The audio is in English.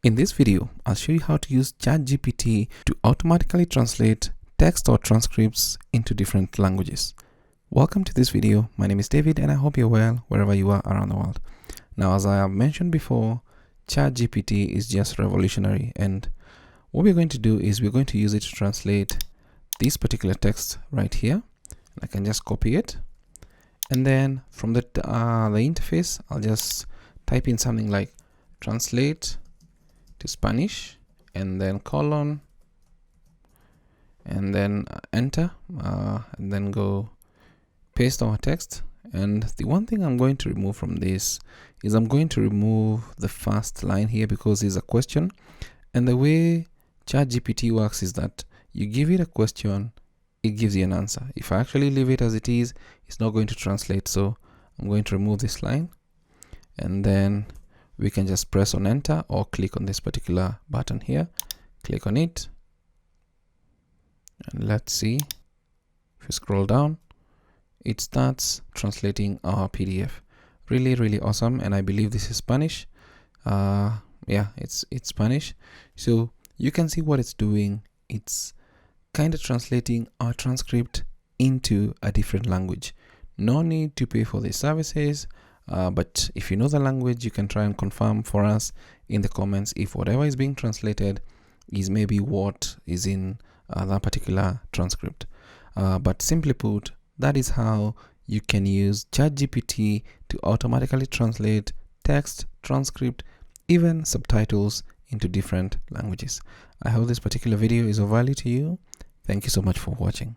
In this video, I'll show you how to use ChatGPT to automatically translate text or transcripts into different languages. Welcome to this video. My name is David and I hope you're well wherever you are around the world. Now, as I have mentioned before, ChatGPT is just revolutionary, and what we're going to do is we're going to use it to translate this particular text right here. I can just copy it, and then from the interface, I'll just type in something like translate to Spanish and then colon and then enter and then go paste our text. And the one thing I'm going to remove from this is I'm going to remove the first line here because it's a question, and the way ChatGPT works is that you give it a question, it gives you an answer. If I actually leave it as it is, it's not going to translate. So I'm going to remove this line, and then we can just press on enter or click on this particular button here, click on it, and let's see. If you scroll down, it starts translating our PDF. Really awesome. And I believe this is Spanish. Yeah, it's Spanish. So you can see what it's doing. It's kind of translating our transcript into a different language. No need to pay for these services. But if you know the language, you can try and confirm for us in the comments if whatever is being translated is maybe what is in that particular transcript. But simply put, that is how you can use ChatGPT to automatically translate text, transcript, even subtitles into different languages. I hope this particular video is of value to you. Thank you so much for watching.